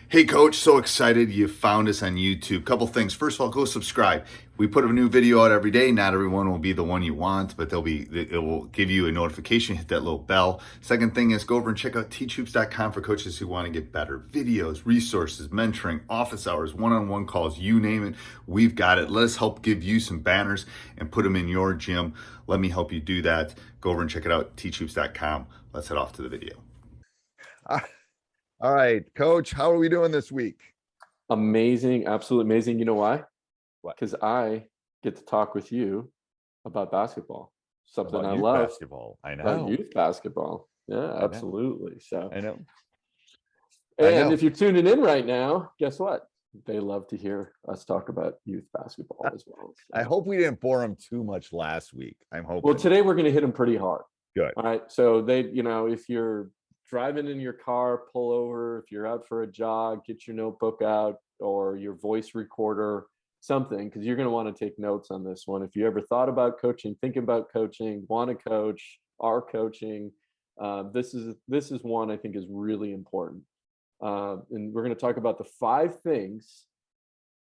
Hey, Coach, so excited you found us on YouTube. Couple things. First of all, go subscribe. We put a new video out every day. Not everyone will be the one you want, but it will give you a notification. Hit that little bell. Second thing is go over and check out teachhoops.com for coaches who want to get better. Videos, resources, mentoring, office hours, one-on-one calls, you name it. We've got it. Let us help give you some banners and put them in your gym. Let me help you do that. Go over and check it out, teachhoops.com. Let's head off to the video. All right, Coach, how are we doing this week? Amazing, absolutely amazing. You know why? What? Because I get to talk with you about basketball, something About I youth love. basketball. I About know. youth basketball. Yeah, know. absolutely. So, I know. and if you're tuning in right now, guess what? They love to hear us talk about youth basketball as well. So. I hope we didn't bore them too much last week. I'm hoping. Well, today we're going to hit them pretty hard. Good. All right. So if you're driving in your car, pull over. If you're out for a jog, get your notebook out or your voice recorder, something, because you're going to want to take notes on this one. If you ever thought about coaching, thinking about coaching, want to coach, are coaching, this is one I think is really important. And we're going to talk about the 5 things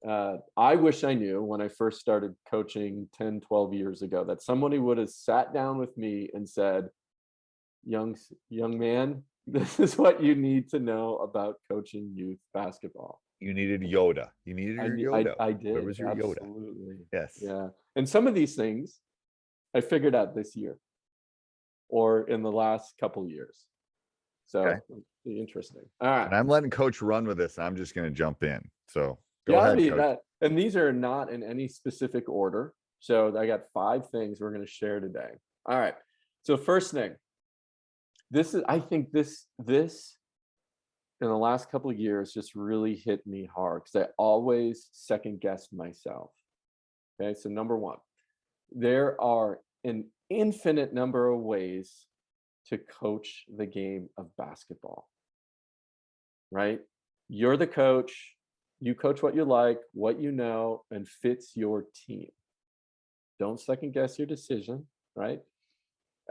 I wish I knew when I first started coaching 10, 12 years ago, that somebody would have sat down with me and said, young man, this is what you need to know about coaching youth basketball. You needed Yoda. You needed your Yoda. I did. Where was your absolutely. Yoda? Yes. Yeah. And some of these things I figured out this year or in the last couple of years. So Okay. Interesting. All right. And I'm letting Coach run with this. I'm just going to jump in. So go ahead, Coach. And these are not in any specific order. So I got 5 things we're going to share today. All right. So first thing, I think this in the last couple of years just really hit me hard because I always second guessed myself. Okay, so number 1, there are an infinite number of ways to coach the game of basketball. Right? You're the coach. You coach what you like, what you know, and fits your team. Don't second guess your decision. Right?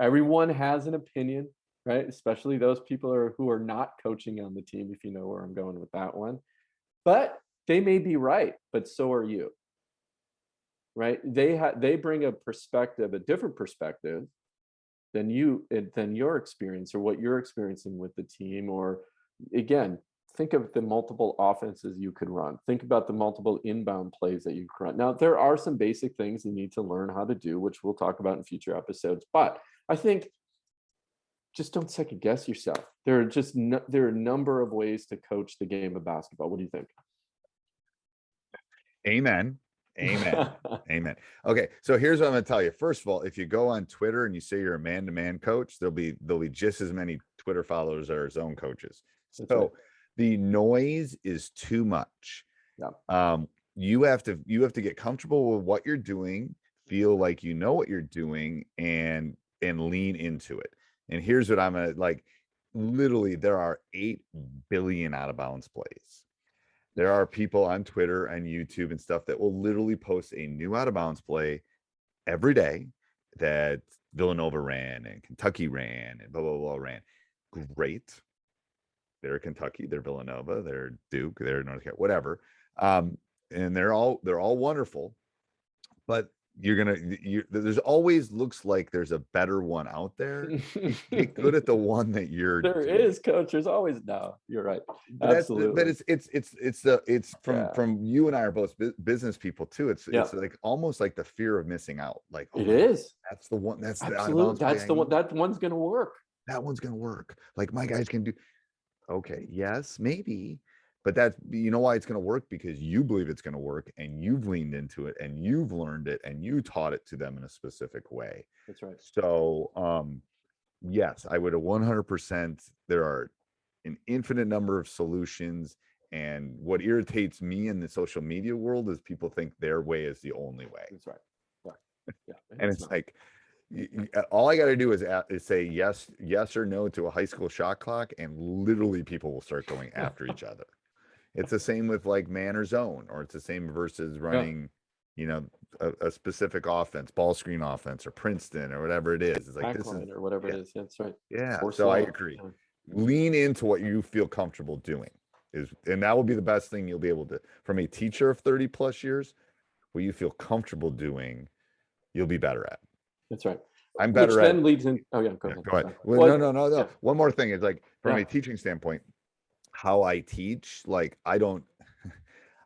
Everyone has an opinion. Right, especially those people who are not coaching on the team, if you know where I'm going with that one. But they may be right, but so are you. Right? They bring a different perspective than your experience or what you're experiencing with the team. Or again, think of the multiple offenses you could run. Think about the multiple inbound plays that you can run. Now, there are some basic things you need to learn how to do, which we'll talk about in future episodes. But I think just don't second guess yourself. There are a number of ways to coach the game of basketball. What do you think? Amen. Amen. Okay, so here's what I'm going to tell you. First of all, if you go on Twitter and you say you're a man-to-man coach, there'll be just as many Twitter followers that are zone coaches. So the noise is too much. Yeah. You have to get comfortable with what you're doing, feel like you know what you're doing, and lean into it. And here's what I'm going to literally, there are 8 billion out of bounds plays. There are people on Twitter and YouTube and stuff that will literally post a new out of bounds play every day that Villanova ran and Kentucky ran and blah, blah, blah ran. Great. They're Kentucky, they're Villanova, they're Duke, they're North Carolina, whatever. And they're all wonderful, but there's always looks like there's a better one out there. Get good at the one that you're there doing. is, coach. There's always you're right. But absolutely. It's from you and I are both business people too. It's like almost like the fear of missing out. Like it is. That's the one. That's absolutely. That's the one. That one's gonna work. That one's gonna work. Like my guys can do. Okay, yes, maybe. But that's, you know why it's going to work? Because you believe it's going to work and you've leaned into it and you've learned it and you taught it to them in a specific way. That's right. So, yes, I would have 100%. There are an infinite number of solutions. And what irritates me in the social media world is people think their way is the only way. That's right. Yeah. And it's like, all I got to do is say yes or no to a high school shot clock, and literally people will start going after each other. It's the same with like man or zone, or it's the same versus running, a specific offense, ball screen offense, or Princeton, or whatever it is. It's like this is, or whatever it is. That's right. Yeah. So I agree. Lean into what you feel comfortable doing. And that will be the best thing you'll be able to, from a teacher of 30 plus years, what you feel comfortable doing, you'll be better at. That's right. I'm Which better then at. leads in. Oh yeah, go Yeah, ahead. go ahead. Sorry. Well, Well, no. yeah, One more thing is like from yeah, a teaching standpoint, how I teach, like I don't,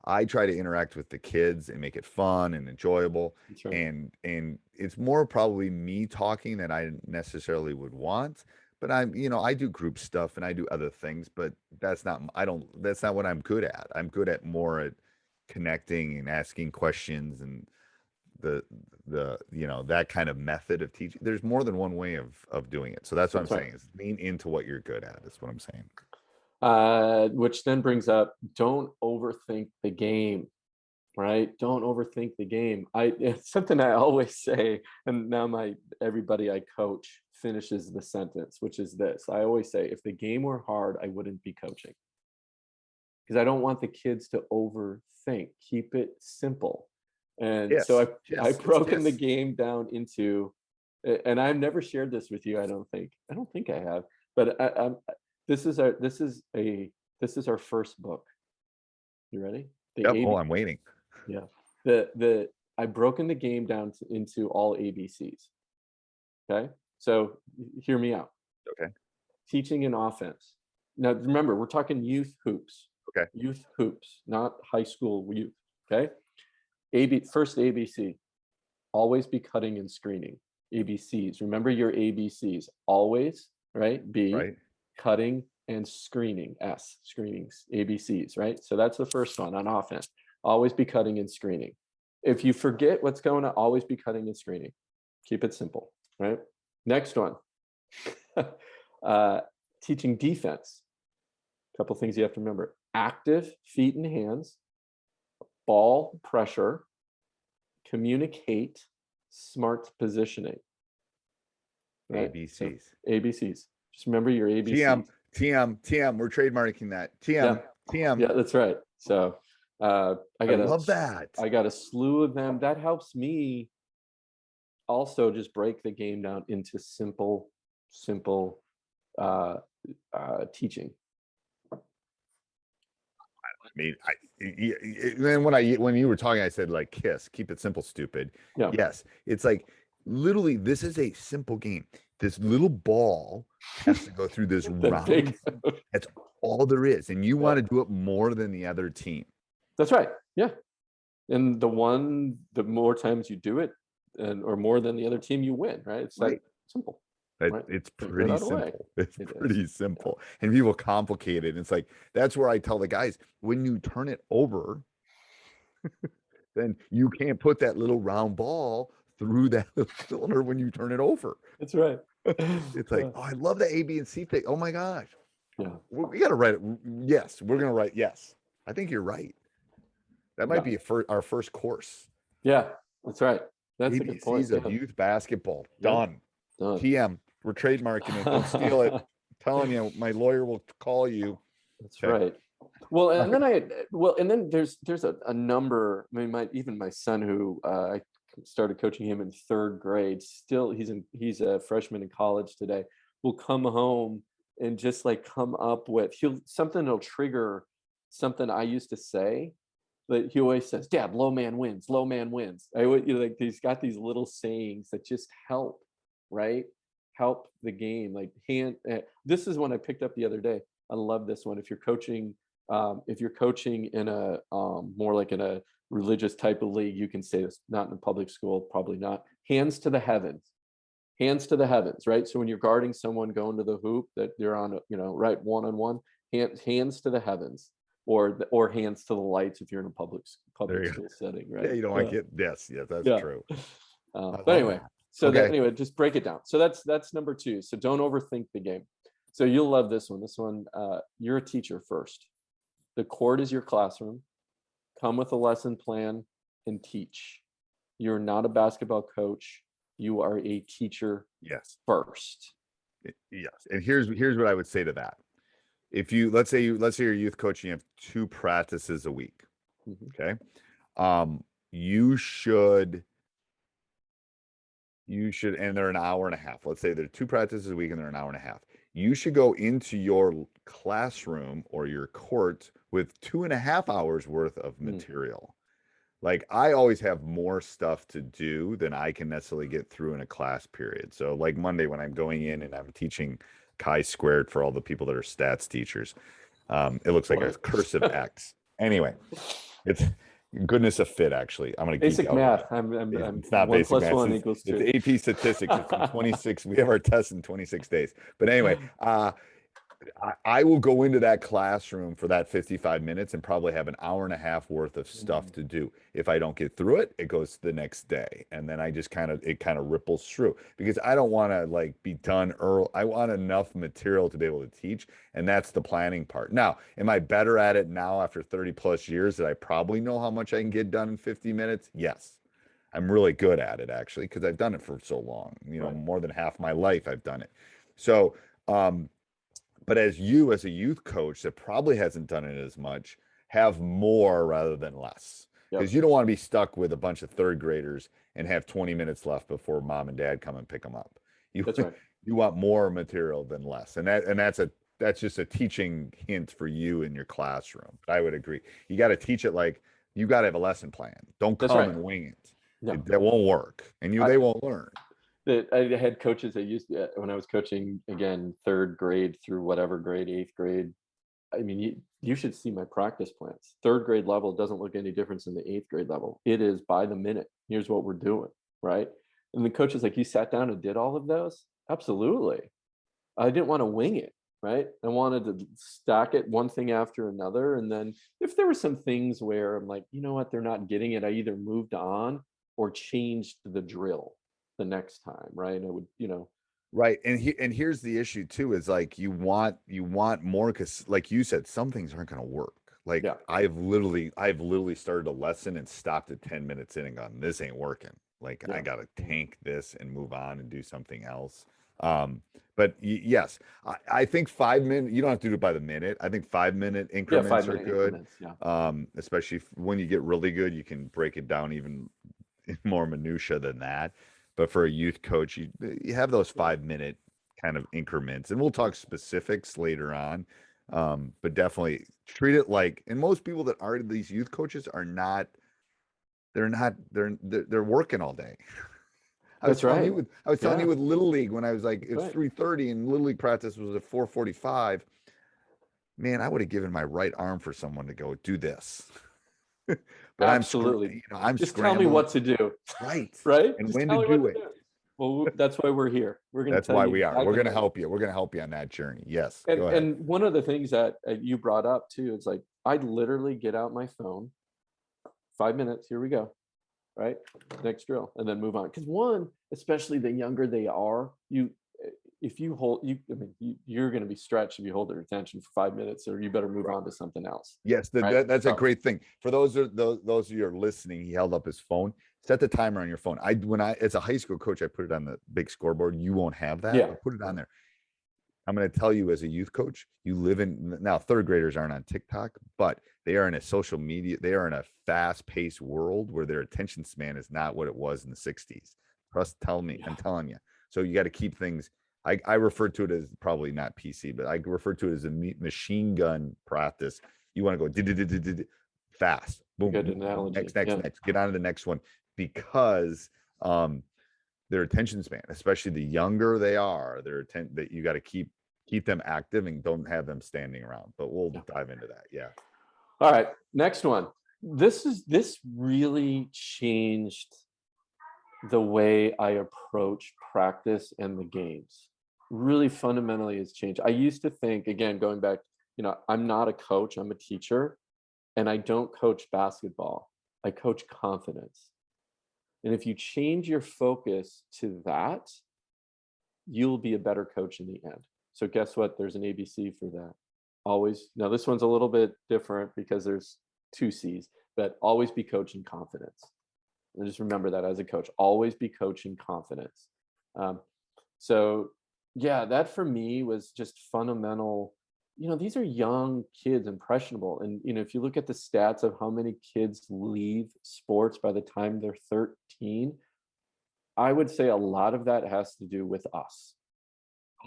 I try to interact with the kids and make it fun and enjoyable. that's right. And it's more probably me talking than I necessarily would want. But I do group stuff and I do other things, but that's not, that's not what I'm good at. I'm good at more at connecting and asking questions and the that kind of method of teaching. There's more than one way of doing it. So that's what I'm That's right. saying is lean into what you're good at, is what I'm saying. Which then brings up, don't overthink the game, right? Don't overthink the game. It's something I always say, and now everybody I coach finishes the sentence, which is this. I always say, if the game were hard, I wouldn't be coaching. Because I don't want the kids to overthink. Keep it simple. And so I've broken the game down into, and I've never shared this with you, I don't think I have, but this is our first book. You ready? Yep. Oh, I'm waiting. Yeah. I've broken the game down into all ABCs. Okay. So hear me out. Okay. Teaching an offense. Now remember, we're talking youth hoops. Okay. Youth hoops, not high school youth. Okay. First ABC, always be cutting and screening. ABCs. Remember your ABCs. Always, right? B, Right. cutting and screening. S, screenings. ABCs, right? So that's the first one on offense. Always be cutting and screening. If you forget what's going on, always be cutting and screening. Keep it simple, right? Next one. Teaching defense. A couple things you have to remember. Active feet and hands, ball pressure, communicate, smart positioning. Right? ABCs. So, ABCs. Just remember your ABCs. TM. We're trademarking that. TM. Yeah, that's right. So I love that. I got a slew of them. That helps me also just break the game down into simple teaching. I mean, then when you were talking, I said like KISS, keep it simple, stupid. Yeah. Yes, it's like literally this is a simple game. This little ball has to go through this round. That's all there is, and you want to do it more than the other team. That's right. Yeah, and the more times you do it, or more than the other team, you win. Right? It's right. Simple. Right? It's pretty simple. It's pretty simple. And people complicate it. It's like, that's where I tell the guys, when you turn it over, then you can't put that little round ball through that little cylinder when you turn it over. That's right. It's like, oh, I love the A, B, and C thing. Oh my gosh. Yeah. We got to write it. Yes, we're going to write. Yes. I think you're right. That might be our first course. Yeah, that's right. That's ABCs a good point. of youth basketball. Done. TM. We're trademarking it. Don't steal it. I'm telling you, my lawyer will call you. That's right. Well, and then there's a number. I mean, even my son, who I started coaching him in 3rd grade, still he's a freshman in college today, will come home and just like come up with something that'll trigger something I used to say. But he always says, "Dad, low man wins. Low man wins." Like he's got these little sayings that just help, right? Help the game. Like this is one I picked up the other day. I love this one. If you're coaching in a more like in a religious type of league, you can say this. Not in a public school, probably not. Hands to the heavens. Hands to the heavens, right? So when you're guarding someone going to the hoop that they're on, right, one-on-one, hands to the heavens. Or hands to the lights if you're in a public school setting, right? Yeah, you don't want to get yes, that's true. But anyway, anyway, just break it down. So that's number 2. So don't overthink the game. So you'll love this one. This one, you're a teacher first. The court is your classroom. Come with a lesson plan and teach. You're not a basketball coach. You are a teacher. Yes. First. Yes. And here's what I would say to that. If let's say you're youth coach and you have 2 practices a week. Okay. You should, and they're an hour and a half. Let's say there are 2 practices a week and they're an hour and a half. you should go into your classroom or your court with 2.5 hours worth of Mm. material. Like I always have more stuff to do than I can necessarily get through in a class period. So like Monday when I'm going in and I'm teaching chi-squared for all the people that are stats teachers, it looks like a What? cursive X. Anyway, it's goodness of fit actually. I'm gonna geek Basic out. math. It's not One basic plus math. one equals It's two. AP statistics. It's in 26. We have our tests in 26 days. But anyway, I will go into that classroom for that 55 minutes and probably have an hour and a half worth of stuff to do. If I don't get through it, it goes to the next day. And then I just it kind of ripples through because I don't want to like be done early. I want enough material to be able to teach. And that's the planning part. Now, am I better at it now after 30 plus years that I probably know how much I can get done in 50 minutes? Yes. I'm really good at it actually because I've done it for so long. Right. More than half my life I've done it. So, but as a youth coach that probably hasn't done it as much, have more rather than less. Because Yep. you don't want to be stuck with a bunch of third graders and have 20 minutes left before mom and dad come and pick them up. You That's right. you want more material than less. And that's just a teaching hint for you in your classroom. But I would agree. You got to teach it like you got to have a lesson plan. Don't That's come right. and wing it. No. That won't work. And they won't learn. I had coaches that used when I was coaching again, third grade through whatever grade, eighth grade. I mean, you should see my practice plans. Third grade level doesn't look any different than the eighth grade level. It is by the minute. Here's what we're doing, right? And the coach is like, you sat down and did all of those? Absolutely. I didn't want to wing it, right? I wanted to stack it one thing after another. And then if there were some things where I'm like, you know what, they're not getting it, I either moved on or changed the drill the next time, right? And I would, Right. And here's the issue too, is like you want more because like you said, some things aren't gonna work. Like yeah, I've literally started a lesson and stopped at 10 minutes in and gone, this ain't working. Like I yeah. gotta tank this and move on and do something else. But yes, I think 5 minute, you don't have to do it by the minute. I think 5 minute Yeah, increments are 5 minute good. increments. Yeah. Especially when you get really good, you can break it down even more minutia than that. But for a youth coach, you have those 5 minute kind of increments, and we'll talk specifics later on. But definitely treat it like, and most people that are these youth coaches are not. They're working all day. That's right. I was telling Yeah, you with Little League when I was like, that's it's right. 3:30 and Little League practice was at 4:45. Man, I would have given my right arm for someone to go do this. But Absolutely. I'm Just tell me scrambling. what to do, Right. right? And Just when tell to me what do to it. do. Well, that's why we're here. We're going to That's tell why you we are. We're exactly going to what. help you. We're going to help you on that journey. Yes. And Go ahead. and one of the things that you brought up too is like I'd literally get out my phone, 5 minutes, here we go, right? Next drill, and then move on. Because one, especially the younger they are, if you hold I mean, you're going to be stretched if you hold their attention for 5 minutes, or you better move on to something else. Yes, Right? that's a So, great thing. For those of you are listening, he held up his phone. Set the timer on your phone. As a high school coach, I put it on the big scoreboard. You won't have that, yeah, but put it on there. I'm going to tell you as a youth coach, you live in now third graders aren't on TikTok, but they are in a social media, they are in a fast-paced world where their attention span is not what it was in the 60s. I'm telling you. So you got to keep things. I refer to it as probably not PC, but I refer to it as a machine gun practice. You want to go fast. Boom, good boom, boom, analogy. next. Yeah, Get on to the next one because their attention span, especially the younger they are, that you got to keep them active and don't have them standing around. But we'll yeah. dive into that. Yeah. All right, next one. This really changed the way I approach practice and the games. Really fundamentally has changed. I used to think, again, going back, I'm not a coach, I'm a teacher, and I don't coach basketball. I coach confidence. And if you change your focus to that, you'll be a better coach in the end. So guess what? There's an ABC for that. Always. Now this one's a little bit different because there's two C's, but always be coaching confidence. And just remember that as a coach, always be coaching confidence. So yeah, that for me was just fundamental. These are young kids, impressionable. And, if you look at the stats of how many kids leave sports by the time they're 13, I would say a lot of that has to do with us.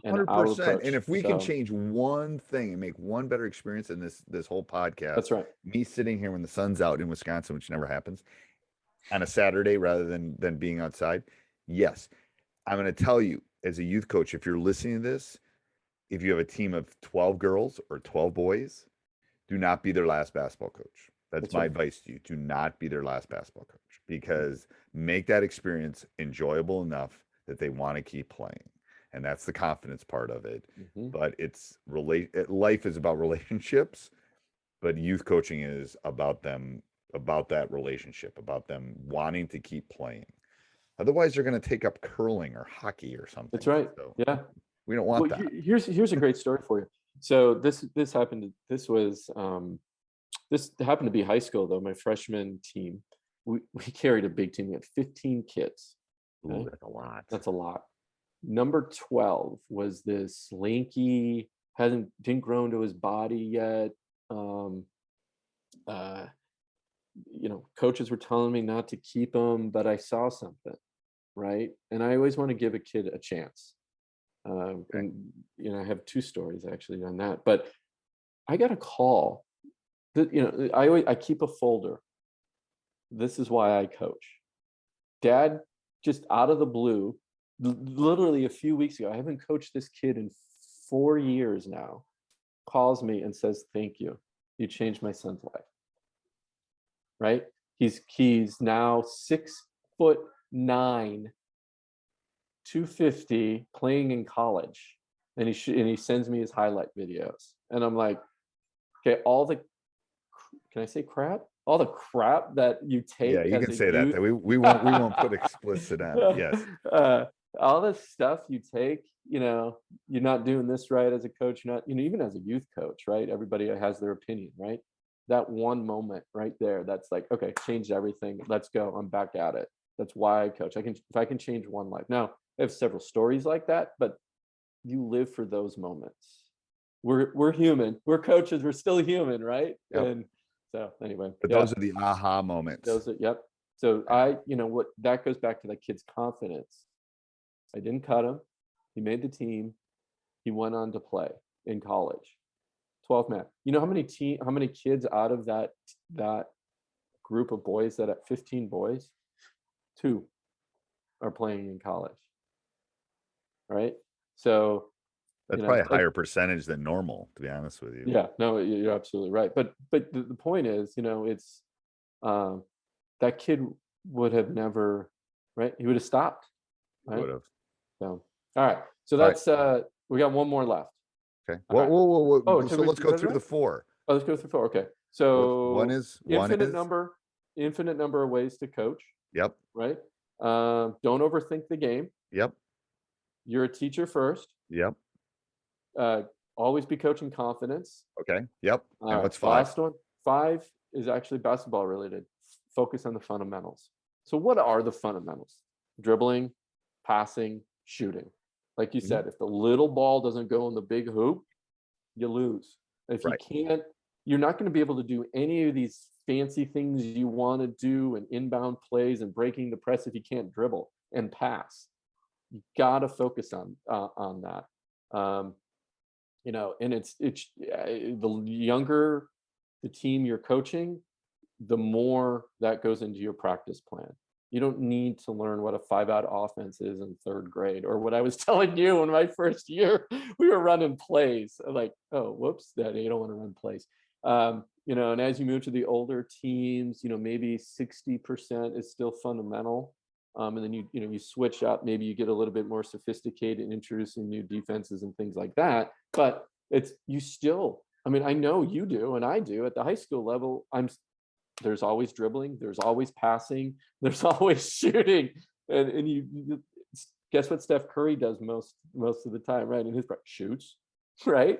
and our 100%. approach. And if we can So change one thing and make one better experience in this whole podcast, that's right. me sitting here when the sun's out in Wisconsin, which never happens, on a Saturday rather than being outside, yes, I'm going to tell you as a youth coach, if you're listening to this, if you have a team of 12 girls or 12 boys, do not be their last basketball coach. That's my right. advice to you. Do not be their last basketball coach, because make that experience enjoyable enough that they want to keep playing. And that's the confidence part of it. Mhm. But life is about relationships, but youth coaching is about that relationship, about them wanting to keep playing. Otherwise, they're going to take up curling or hockey or something. That's right. So Yeah. we don't want Well, that. here's a great story for you. So this happened. This happened to be high school though. My freshman team, we carried a big team. We had 15 kids. Ooh, Okay? that's a lot. That's a lot. Number 12 was this lanky, didn't grow into his body yet. Coaches were telling me not to keep him, but I saw something, right? And I always want to give a kid a chance. And I have two stories actually on that. But I got a call that I keep a folder. This is why I coach. Dad, just out of the blue, literally a few weeks ago, I haven't coached this kid in 4 years now, calls me and says, "Thank you. You changed my son's life." Right? He's now 6'9", 250, playing in college, and he sends me his highlight videos, and I'm like, okay, can I say crap? All the crap that you take. Yeah, you as can a say that. youth- We won't put explicit on it. Yes. All this stuff you take, you're not doing this right as a coach. You're not, even as a youth coach, right? Everybody has their opinion, right? That one moment right there, that's like, okay, changed everything. Let's go. I'm back at it. That's why I coach. If I can change one life. Now, I have several stories like that, but you live for those moments. We're human. We're coaches. We're still human, right? Yep. And so anyway, But those are the aha moments. yep. So what that goes back to that kid's confidence. I didn't cut him. He made the team. He went on to play in college. 12 man. You know how many kids out of that group of boys, that at 15 boys, 2 are playing in college. Right? So that's probably a higher percentage than normal, to be honest with you. Yeah, no, you're absolutely right. But the point is, it's that kid would have never, right? He would have stopped. Right? Would have. So all right. So that's we got one more left. Okay. All right. Whoa. Oh, so let's go through the 4. Oh, let's go through 4. Okay. So infinite number of ways to coach. Yep. Right. Don't overthink the game. Yep. You're a teacher first. Yep. Always be coaching confidence. Okay. Yep. All and right, what's 5? Last one. 5 is actually basketball related. Focus on the fundamentals. So what are the fundamentals? Dribbling, passing, shooting. Like you said, if the little ball doesn't go in the big hoop, you lose. If you can't, you're not going to be able to do any of these fancy things you want to do, and inbound plays and breaking the press, if you can't dribble and pass. You got to focus on that. And it's the younger the team you're coaching, the more that goes into your practice plan. You don't need to learn what a 5-out offense is in 3rd grade, or what I was telling you in my first year. We were running plays. Like, oh, whoops, Daddy, you don't want to run plays. And as you move to the older teams, maybe 60% is still fundamental. And then you switch up, maybe you get a little bit more sophisticated in introducing new defenses and things like that. But I know you do, and I do at the high school level. There's always dribbling, there's always passing, there's always shooting. And you guess what Steph Curry does most of the time, right? In his shoots, right?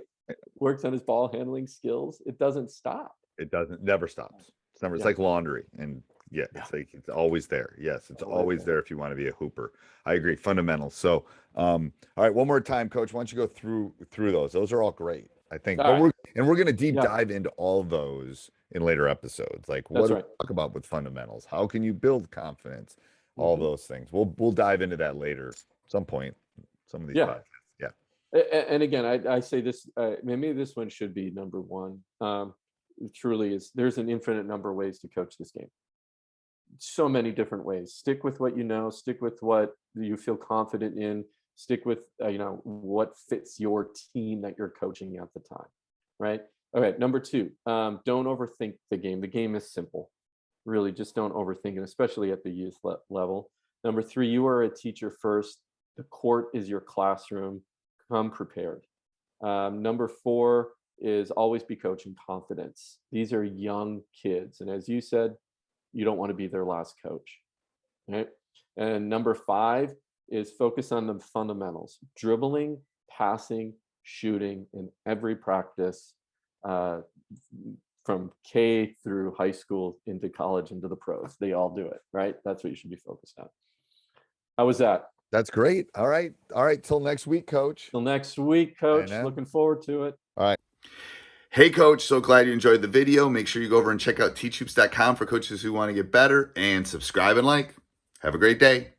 Works on his ball handling skills. It doesn't stop. It never stops. It's like laundry. And it's always there. Yes, it's always there if you want to be a hooper. I agree. Fundamentals. So all right, one more time, Coach. Why don't you go through those? Those are all great, I think. We're going to deep dive into all of those in later episodes. Like, what do we talk about with fundamentals? How can you build confidence? All those things. We'll dive into that later, some point. Some of these podcasts. Yeah. And again, I say this, maybe this one should be number one. It truly is. There's an infinite number of ways to coach this game. So many different ways. Stick with what you know. Stick with what you feel confident in. Stick with what fits your team that you're coaching at the time, right? Okay, number two, don't overthink the game. The game is simple. Really, just don't overthink it, especially at the youth level. Number three, you are a teacher first. The court is your classroom. Come prepared. Number four is always be coaching confidence. These are young kids, and as you said, you don't want to be their last coach, right? And number five is focus on the fundamentals: dribbling, passing, shooting in every practice, from K through high school into college into the pros. They all do it, right? That's what you should be focused on. How was that? That's great. All right. All right. Till next week, coach. Till next week, coach. know. Looking forward to it. All right. Hey, coach, so glad you enjoyed the video. Make sure you go over and check out teachhoops.com for coaches who want to get better, and subscribe and like. Have a great day.